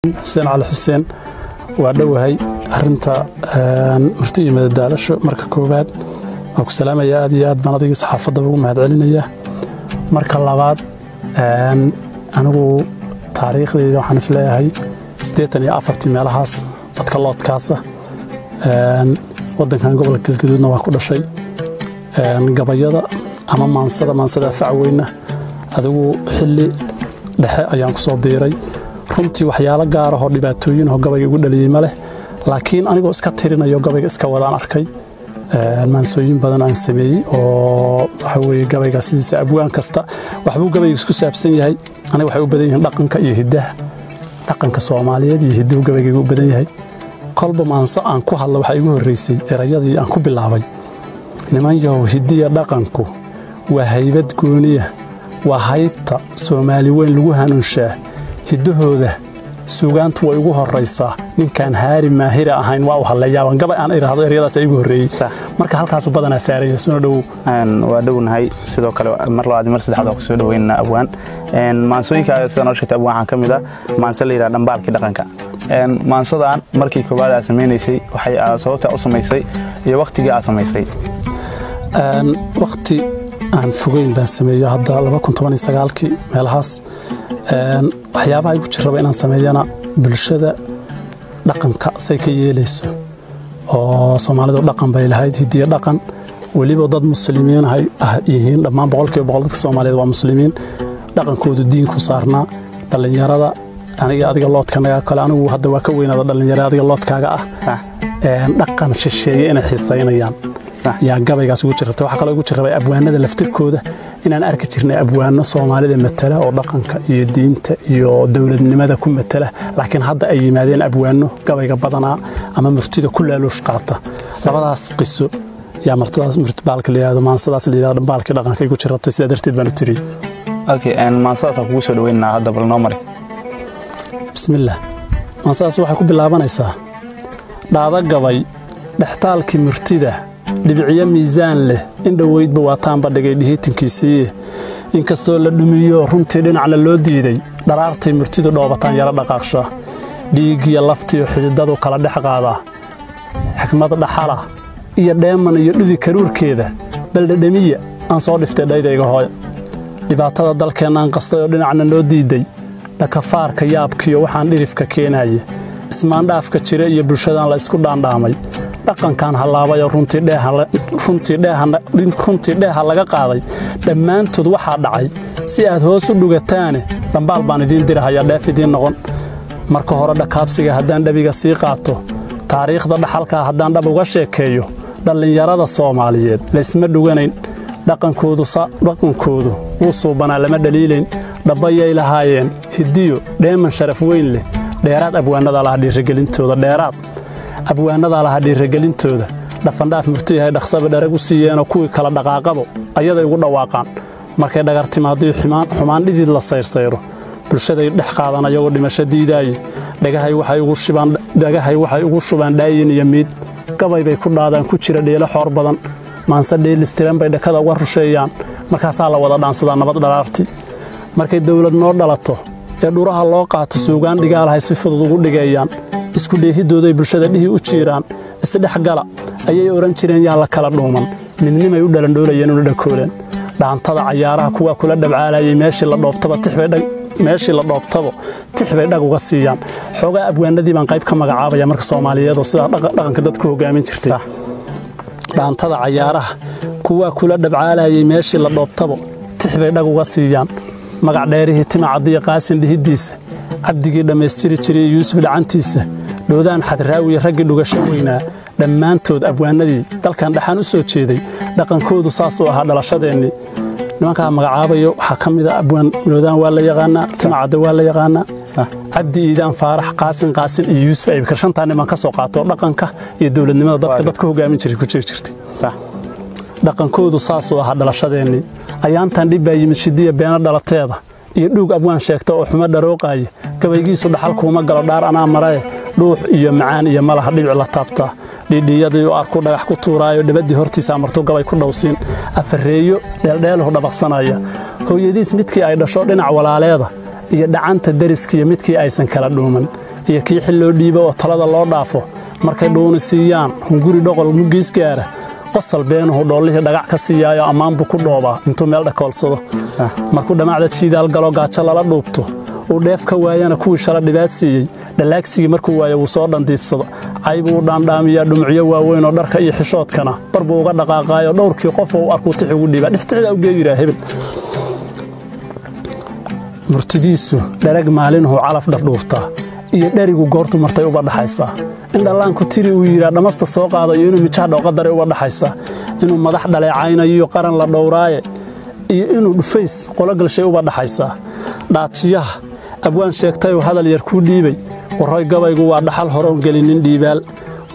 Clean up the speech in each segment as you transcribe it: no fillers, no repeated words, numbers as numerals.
حسين على حسين وعدوهي أرنتا مرتي من الدالش مركا كوباد أو سلامة يا أدي أد بنادق صحافة ضبوا مهد علينا مركا اللغات أنا تاريخ ذي وحنا سلاهي استيتني أفرتي مالهاس بتكلات كاسة ودن كان قبل كل جدودنا وكل شيء قبيضة أما منصدة فعوينا هذا حلي دحى أيام كصوبيري runtii waxyaalo gaar ah oo dhibaatooyin oo gabayga ugu dhaliyay ma leh laakiin anigoo iska tirinayo gabayga iska wadaan arkay maansooyin badan aan sameeyay oo waxa weeye gabayga sidiisa abwaan kasta waxbuu gabayga isku saabsan yahay aniga waxay u badan yihiin dhaqanka iyo hidaha dhaqanka Soomaaliyeed iyo hidaha gabayga u badan yahay kolba maanso aan ku hadlo waxa igu horeysay erayadii aan ku bilaabay niman yahow hidiya dhaqanku waa haybad gooniya waa haybta Soomaali weyn lagu hanuunshaa hidahooda suugaantu way ugu horeysaa ninkan haari maahira ahayn waa u haleeyaan gabay aan iraahdo erayadaas ay ugu horeeyay marka halkaas badan saaraya soo dhaw waa dhawnahay sidoo kale mar labaad mar saddexaad ku soo dhaweynaa abwaan maansooyinka sida noo sheegtay abwaan kamid ah maanso la yiraahdo dhambaalkii dhaqanka maansadan markii koobaad ay sameeysay waxay sababta u sameysay iyo waqtigii ay sameysay waqti aan fogeyn baan sameeyo hadda 2019kii meelahaas waxyaabaha igu jiraba inaan sameeyana bulshada dhaqanka say ka yeelayso oo Soomaalidu dhaqan bay lahayd hidiyo dhaqan waliba dad muslimiin ah yihiin dhammaan boqolkiiba boqol dadka Soomaaliyeed waa muslimiin dhaqankoodu diin ku saarnaa dhalinyarada adiga loodkanaga kale anigu hadda waa ka weynada dhalinyarada adiga loodkaaga ah dhaqan shisheeye inay xiisaynayaan yaa gabaygaas ugu jirta waxa kale ugu jiraba abwaanada laftirkooda inaan arki jirnay abwaano Soomaalida matala oo dhaqanka iyo diinta iyo dawladnimada ku matala laakiin hadda ay yimaadeen abwaano gabayga badana ama murtida ku laaluush qaata sabadaas qiso yaa martadaas murtbaalka leeyahay maansadaas leeyahay baalka dhaqanka igu jirtay sida darteed baan u tiri okay maansadaas ku soo dhaweynaa hadda bal noo mari bismillaah maansadaas waxay ku bilaabanaysaa dhaada gabay dhaxtaalkii murtida dhibiciya miisaan leh in dhaweydba waa taan badhigay dhihitinkiisii inkastoo la dhumiyo runtii dhinacna loo diiday dharaartay murtidu dhoobataan yara dhaqaaqsha dhiigiya laftiyo xididadu kala dhex qaada xikmad dhaxala iyo dheeman iyo dhudi karuurkeeda baldhadhamiya aan soo dhiftay dhaydayga hooy dhibaatada dalkeenaan qastay oo dhinacna loo diiday dhakafaarka yaabkiyo waxaan dhirifka keenaya ismaandhaafka jira iyo bulshadan la isku dhaandhaamay dhaqankan halaabay runtii dheeha laga qaaday dhammaantood waxaa dhacay si aad hoos u dhugataane dhambaal baan idiin dirahayaa dheef idiin noqon marka hore dhakaabsiga haddaan dhabiga sii qaato taariikhda dhaxalkaa haddaan dhab uga sheekeeyo dhallinyarada Soomaaliyeed laysma dhuganayn dhaqankoodu wuu suubanaa lama dhaliilayn dhabayay lahaayeen hidiyo dheeman sharaf weyn leh dheeraad abwaanada laha dhiirigelintooda dhafandhaaf murtiyahay dhaqsaba dharag u siiyeenoo kuwii kala dhaqaaqado ayaday ugu dhawaaqaan markay dhagartimaadii xumaan dhidid la sayrsayro bulshaday dhex qaadan ayagoo dhimasho diidaaye dhagahay waxay ugu shubaan dhaayin iyo miid gabay bay ku dhaadaan ku jira dheelo xoor badan maanse dheelistiran bay dhakada uga rusheeyaan markaasaa la wada dhaansadaa nabad dharaarti markay dawlad noo dhalato ee dhuraha loo qaato suugaan dhigaalahay si fudud ugu dhigeeyaan isku dheehidooday bulshada dhihi u jiiraan isdhex gala ayay oran jireen yaa la kala dhuuman midnimay u dhalandhoolayeen una dhakooleen dhaantada cayaaraha kuwa kula dhabcaalayay meeshii la dhoobtaba tixbay dhag uga siiyaan xoogaa abwaanadii baan qayb ka magacaabaya marka Soomaaliyeed oo sida dhaqanka dadku hogaamin jirtay dhaantada cayaaraha kuwa kula dhabcaalayay meeshii la dhoobtaba tixbay dhag uga siiyaan magac dheerihii timacadiya qaasin dhihidiisa cabdigii dhameystiri jiray Yuusuf dhacantiisa doodaan xadraawi raggii dhugasho weynaa dhammaantood abwaanadii dalkan dhaxan u soo jeeday dhaqankoodu saas oo ahaa dhalashadeennii nimanka magacaabayo waxa kamid ah abwaan doodaan waa la yaqaanaa timacada waa la yaqaanaa cabdi iidaan faarax qaasin iyo Yuusuf ay karshantaan niman ka soo qaato dhaqanka iyo dawladnimada dadka hogaamin jiray ku jirtay dhaqankoodu saas oo ahaa dhalashadeennii ayaantan dhib baa yimid shidiya beena dhalateeda iyo dhuug abwaan sheegta oo xumo dharooqay gabaygiisu dhaxal kuma galo dhaar anaa maray dhuux iyo macaan iyo malaha dhibic la taabta dhidhiyadii oo arku dhagax ku tuuraayo dibadii hortiisa marto gabay ku dhawsiin afareeyo dheeldheel oo dhabaqsanaya hooyadiis midkii ay dhasho dhinac walaaleeda iyo dhacanta dariskiya midkii aysan kala dhuuman iyo kii xil loo dhiibo oo talada loo dhaafo markay dhuuni siiyaan hunguri dhoqol mugiis gaara qosol beenuhu dhoolihii dhagax ka siiyaayo ammaan buu ku dhoobaa intuu meel dhakoolsado markuu dhamacda jiidaal galo gaajo lala dhuubto uu dheef ka waayana kuwii shala dhibaat siiyey dhalaagsigii markuu waayo wuu soo dhandiidsado caybuu u dhaandhaamiyaa dhumucyo waaweyn oo dharka iyo xishoodkana bar buu uga dhaqaaqaayo dhowrkii qof uu arkuu tix ugu dhiibaa dhixtixdaa u geeyiraa hebel murtidiisu dharag maalinhu calaf dhardhuurtaa iyo dherigu goortu martay uba dhaxaysaa in dhallaanku tiri uu yidhaa dhamasta soo qaadayo inuu mijaha dhooqadare uba dhaxaysaa inuu madax dhaleecaynayo qaran la dhowraaye iyo inuu dhufays qologalshay uba dhaxaysaa dhaajiyaha abwaan sheegtayoo hadal yar kuu dhiibay warroy gabaygu waa dhaxal horoon gelinin dhiibaal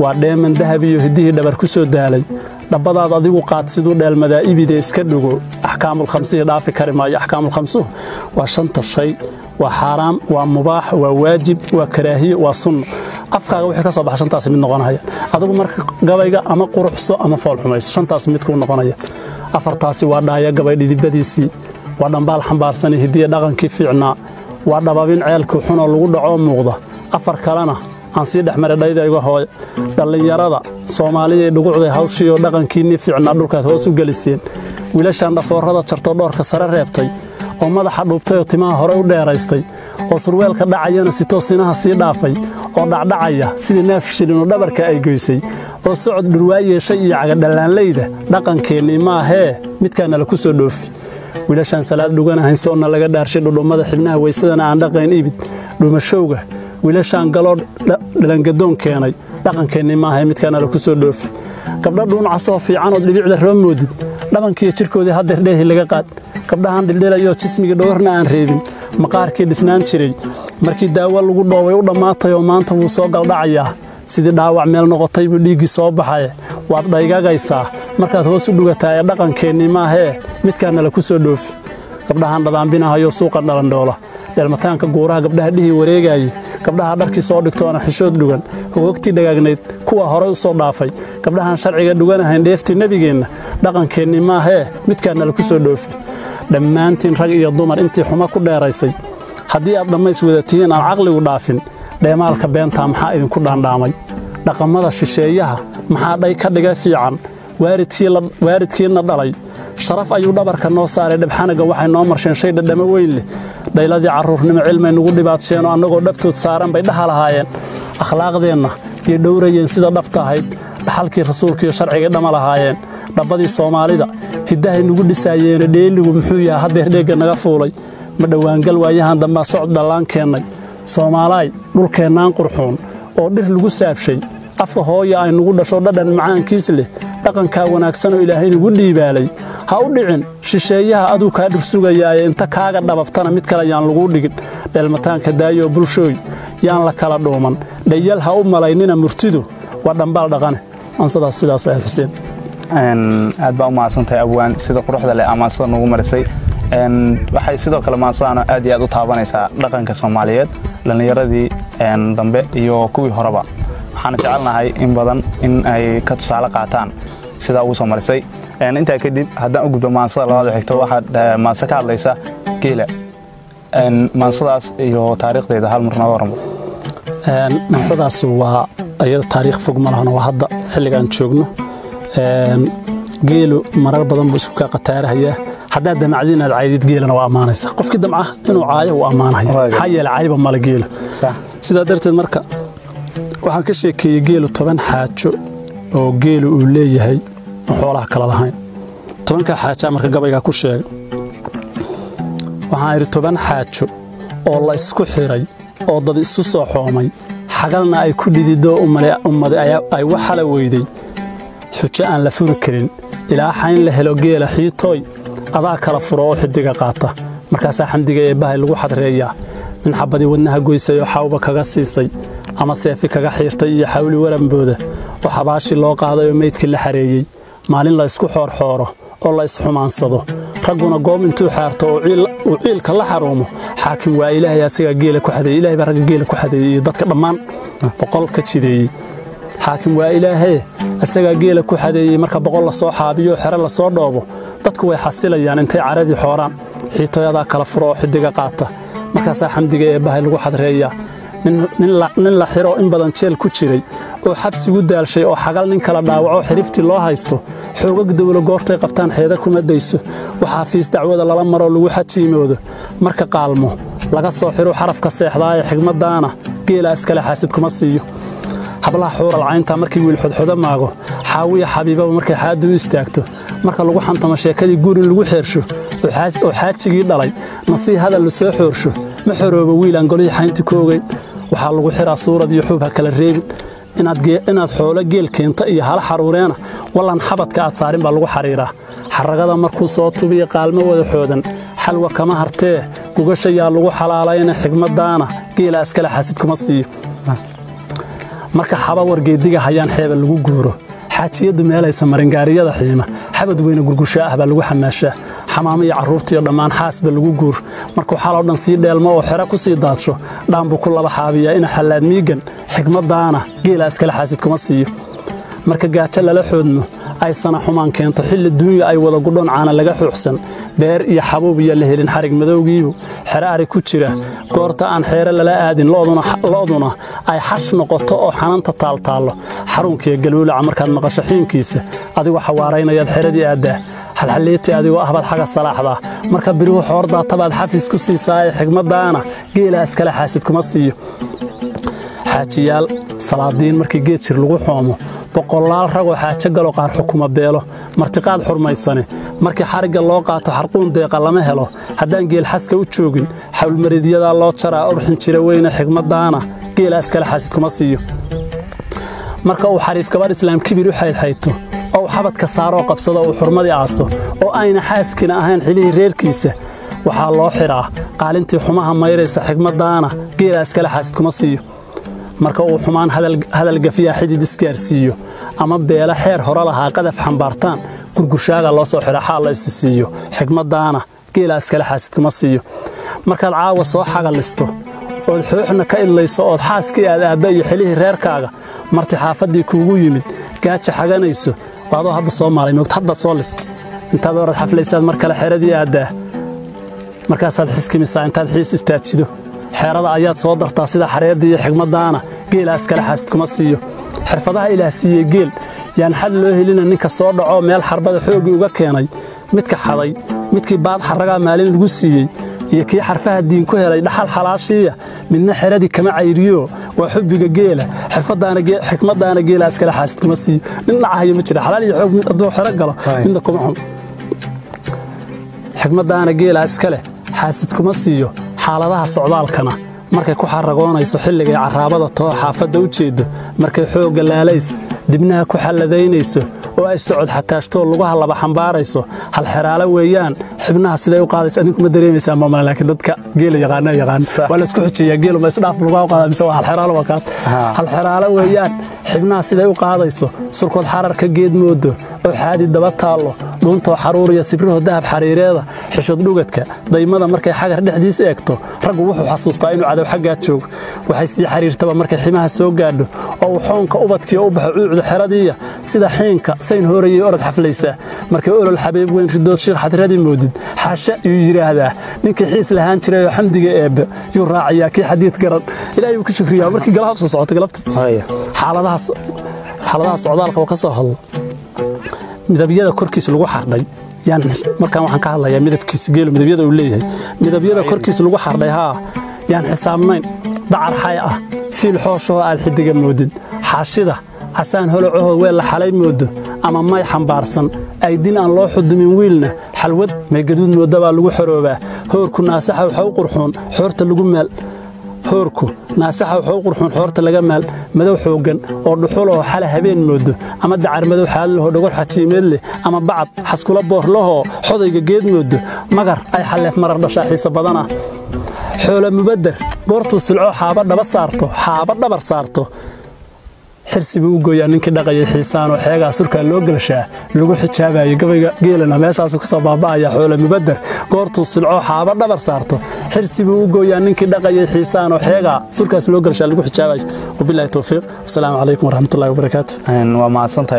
waa dheeman dahab iyo hiddihii dhabar ku soo daalay dhabbadaad adigu qaad siduu dheelmadaa ibide iska dhugo axkaamul khamsihii dhaafi kari maayo axkaamul khamsuhu waa shanta shay waa xaaraam waa mubaax waa waajib waa karaahiye waa sunno afkaaga wixii ka soo baxa shantaas mid noqonaya adigu marka gabayga ama quruxso ama fool xumayso shantaas mid kuu noqonaya afartaasi waa dhaaya gabay dhidibadiisii waa dhambaal xambaarsan hidiya dhaqankii fiicnaa waa dhababin ceelkii xunoo lagu dhaco muuqda afar kalena aan sii dhexmaray dhaydayga hooyo dhallinyarada Soomaaliyeed ay dhugucday hawshii oo dhaqankiinii fiicnaa dhulkaas hoos u geliseen wiilashan dhafoorada jarto dhoorka sare reebtay oo madaxa dhuubtay oo timaha hore u dheeraystay oo surweelka dhacayana si toosinaha sii dhaafay oo dhacdhacaya sidii neef shilin oo dhabarka ay goysay oo socod dhurwaa yeeshay iyo caga dhallaanleyda dhaqankeennii maahee midkaana la ku soo dhoofi wiilashan salaad dhuganahayn soonna laga dhaarshay dhudhummada xibnaha weysadana aan dhaqayn iibid dhumashowga wiilashan galoo dhalangadoon keenay dhaqankeennii maahay midkaana la ku soo dhoofi gabdha dhuuncasoo fiican oo dhibicda roo moodid dhabankiiyo jirkoodii haddeer dheehi laga qaad gabdhahan dhildhilayoo jismiga dhowrna aan reebin maqaarkii dhisnaan jiray markii daawo lagu dhoobay u dhammaatay oo maanta wuu soo galdhacayaa sidii dhaawac meel noqotay buu dhiiggii soo baxay waad dhaygagaysaa markaad hoos u dhugataa ee dhaqankeennii maahee midkaana la ku soo dhoofi gabdhahan dhadaambinahayoo suuqan dhalandhoola dheelmataanka guuraha gabdhaha dhihii wareegayay gabdhaha dharkii soo dhigtoona xishood dhugan hogogtii dhagaagnayd kuwa horey u soo dhaafay gabdhahan sharciga dhuganahayn dheeftii nebigeenna dhaqankeennii maahee midkaana la ku soo dhoofi dhammaantiin rag iyo dumar intii xumo ku dheeraysay haddii aad dhammays wadatihiin aan caqligu dhaafin dheemaalka beentaa maxaa idinku dhaandhaamay dhaqamada shisheeyaha maxaa dhay ka dhiga fiican waaridkiina dhalay sharaf ayuu dhabarka noo saaray dhabxanaga waxay noo marsheen shay dhadhamo weyn leh dhayladii carruurnimo cilmay nugu dhibaatsheen oo annagoo dhabtood saaran bay dhaha lahaayeen akhlaaqdeenna iyo dhowrayeen sida dhabta ahayd dhaxalkii rasuulkiiyo sharcigay dhama lahaayeen dhabbadii soomaalida hiddahay nugu dhisaayeene dheeligu muxuu yahay haddeer dheegga naga fuulay ma dhowaangal waayahan dambaa socod dhallaan keennay soomaalaay dhulkeennaan qurxuun oo dhir lagu saabshay afka hooya ay nugu dhasho dhadhan macaankiis leh dhaqankaa wanaagsanoo ilaahay nugu dhiibaalay ha u dhicin shisheeyaha aduu kaa dhursugayaaye inta kaaga dhababtana mid kale yaan laguu dhigin dheelmataanka daayoo bulshooy yaan la kala dhuuman dhayal ha u malaynina murtidu waa dhambaal dhaqane ansadaas sidaas ah xuseen aad baa u mahadsantahay abwaan sida quruxda leh amaansada nugu marisay waxay sidoo kale maansadana aad iyo aad u taabanaysaa dhaqanka Soomaaliyeed dhalinyaradii dambe iyo kuwii horeba waxaan jecelnahay in badan in ay ka tusaale qaataan sida ugu soo marisay inta kadib haddaan u gudbo maansada labaad xigto waxaad maansa ka hadlaysa geela maansadaas iyo taariikhdeeda hal mar nooga waramo maansadaas waa ayada taariikh fog ma lahana waa hadda xilligan joogno geelu marar badan buu isku ka qataarayaa haddaad damacdiin aad caydid geelana waa ammaanaysa qofkii damca inuu caayo uu ammaanayo maxaa yeelay cayba mala geelo sidaa darteed marka waxaan ka sheekeeyey geelu 10 xaajo oo geelu uu leeyahay xoolaha kala lahayn 10ka xaajo marka gabayga ku sheegay waxaan iri 10 xaajo oo la isku xiray oo dad isu soo xoomay xagalna ay ku dhidido ummad ay waxa la weyday xujo aan la furi karin ilaa xayn la helo geela xiitooy adaa kala furo oo xidiga qaata markaasaa xamdiga eebbahay lagu xadreeyaa min xabadii wadnaha goysay oo xawba kaga siisay ama seefi kaga xiirtay iyo xawli waranbooda oo xabaashi loo qaaday oo meydkii la xareeyey maalin la isku xoorxooro oo la isxumaansado ragguna goob intuu xaarto oo ciilka la xaruumo xaakim waa ilaahay asiga geela ku xadeeyey ilaahay baa ragga geela ku xadeeyey iyo dadka dhammaan boqol ka jideeyey xaakim waa ilaahay asiga geela ku xadeeyey marka boqol la soo xaabiyo xero la soo dhoobo dadku way xasilayaan intay caradii xooraan xiitooyada kala furo oo xidiga qaata markaasaa xamdiga eebbahay lagu xadreeyaa nin la xiro in badan jeel ku jiray oo xabsigu daalshay oo xagal nin kala dhaawaco xiriftii loo haysto xoogag dawlo goortay qabtaan xeeda kuma dayso waxaa fiis dacwada lala maro lagu xajiimoodo marka qaalmo laga soo xiro xarafka seexdaa ee xigmadaana geela iskale xaasid kuma siiyo hablaha xuural caynta markii wiil xodxodo maago xaawiya xabiibaba markay xaadu u istaagto marka lagu xantamo sheekadii guurin lagu xeersho oo xaajigii dhalay nasii hadal la soo xoorsho ma xoroobo wiil aan golihii xaynti ku ogeyn waxaa lagu xiraa suurad iyo xuub ha kala reebin inaad xoolo geel keenta iyo hala xaruureena wallan xabadka aad saarin baa lagu xariiraa xaragada markuu soo tubiya qaalmo wada xoodan xalwa kama hartee gugashayaa lagu xalaalayna xigmadaana geela iskale xaasid kuma siiyo marka xaba wargeediga hayaan xeeba lagu guuro xaajiyadu meelaysa maringaariyada xiima xabad weyne gurgushaa ah baa lagu xamaashaa xamaamo iyo carruurtiiyo dhammaan xaasba lagu guur markuu xaloo dhan sii dheelmo oo xero ku sii daadsho dhaanbuu ku laba xaabiyaa ina xallaad miigan xigmadaana geela iskale xaasid kuma siiyo marka gaajo lala xoodmo aysana xumaan keento xilli duunya ay wada gudhoon caana laga xuuxsan beer iyo xabuub iyo la helin xarig madowgiibu xero ari ku jira goorta aan xeere lala aadin lo'duna ay xash noqoto oo xananta taaltaallo xarunkiiyo galwulaca markaad maqasho xiinkiisa adigoo xawaaraynayaad xeradii aaddaa halxalleeti adigoo ahbaad xaga salaaxdaa marka biruhu xoordaa tabaad xafis ku siisaa ee xigmadaana geela iskale xaasid kuma siiyo xaajiyaal salaadiin markii geed jir lagu xoomo boqolaal ragoo xaajo galo qaar xukuma beelo martiqaad xurmaysane markii xarigga loo qaato xarquun deeqa lama helo haddaan geel xaska u joogin xawlmaridyadaa loo jaraa urxin jira weyne xigmadaana geela iskale xaasid kuma siiyo marka uu xariif gabadh islaam kibir u xaydxayto oo uu xabadka saaroo qabsado uu xurmadii aaso oo ayna xaaskina ahayn xilihii reerkiisa waxaa loo xiraa qaalintii xumaha mayraysa xigmadaana geela iskale xaasid kuma siiyo marka uu xumaan hadal gafiyaa xidid isgaarsiiyo ama beela xeer hore lahaa qadaf xambaartaan gurgushaaga loo soo xidha xaal la isi siiyo xigmadaana geela iskale xaasid kuma siiyo markaad caawa soo xagalisto ood xooxna ka idlayso ood xaaskii aad aadda iyo xilihii reerkaaga marti xaafaddii kuugu yimid gaaja xaganayso waadoo hadda soo maalay moogta haddaad soo list intaad orad xaflaysaad mar kale xeradii aaddaa markaasaad xiskimisaa intaad xiis istaajido xeerada ayaad soo dartaa sida xareedda iyo xigmadaana geela iskale xaasid kuma siiyo xirfadaha ilaah siiyey geel yaan xad loo helina ninka soo dhaco meel xarbada xooggii uga keenay midka xaday midkii baad xarragaa maalin lagu siiyey iyo kii xarfaha diin ku helay dhaxal xalaashiiya midna xeradii kama cayriyo waa xubbiga geela xikmadaana geela iskale xaasid kuma siiyo nin dhacahayo ma jira xalaal iyo xoog mid hadduu xero galo midna kuma xun xikmadaana geela iskale xaasid kuma siiyo xaaladaha socdaalkana markay ku xaragoonayso xilligay carraabada too xaafadda u jeedo markay xoogga laalays dibnaha ku xalladaynayso oo ay socod xataashtoo lugaha laba xambaarayso hal xeraalo weeyaan xibnaha siday u qaadaysa adinkuma dareemaysaa maamala laakiin dadka geela yaqaan waa la isku xujeeyaa geelu ma isdhaaf lugaha u qaadaa mise waa hal xeraalo waa kaas hal xeraalo weeyaan xibnaha siday u qaadayso surkood xararka geed moodo oo xaadi daba taallo dhuuntoo xaruuriya sibraho dahab xariireeda xishod dhugadka daymada markay xagar dhexdiis eegto raggu wuxuu xasuustaa inuu cadow xaggaa joogo waxay sii xariirtaba markay ximaha soo gaadho oo uu xoonka ubadkiiyo u baxo cuucda xeradiiya sida xiinka sayn hoorayay orod xaflaysaa markay olol xabiib weyn ridood shiikh xadradii moodid xaasha yuu yidhaahdaa ninkii xiis lahaan jiray oo xamdiga eebbe yuu raacayaa kii xadiid garan ilaahay uu ka shukriyaa markii galahab soo socotay galabtii xaaladaha socdaalka oo ka soo hadlo midabyada korkiisa lagu xardhay markaan waxaan ka hadlayaa midabkiisa geelu midabyada uu leeyahay midabyada korkiisa lagu xardhay yaan xisaabnayn dacar xay ah fiil xooshoo aad xidiga moodid xaashida casaan holocahoo weel la xalay moodo ama may xambaarsan aydin aan loo xudumin wiilna xalwad may gaduud mooda baa lagu xoroobaa hoorku naasaxa waxa u qurxoon xoorta lagu maal hoorku naasaxa waxa u qurxoon xoorta laga maal madow xoogan oo dhuxul oo xala habeen moodo ama dacar madow xaaladaho dhogor xajiimeed leh ama bacad xaskula boorlahoo xodayga geed moodo magar ay xaleef marar dhashaa xiisa badan ah xoolo mubadar goortuu silco xaaba dhabar saarto xirsi buu u gooyaa ninkii dhaqayay xiisaanoo xeegaa surkaa loo galshaa lagu xijaabayo gabayga geelana meeshaas ku soo baaba'aya xoolo mubadar goortuu silco xaaba dhabar saarto xirsi buu u gooyaa ninkii dhaqayay xiisaanoo xeegaa surkaas loo galshaa lagu xijaabayo wabilaahi tawfiiq wasalaamu calaykum waraxmatullahi wabarakaatu waa mahadsantahay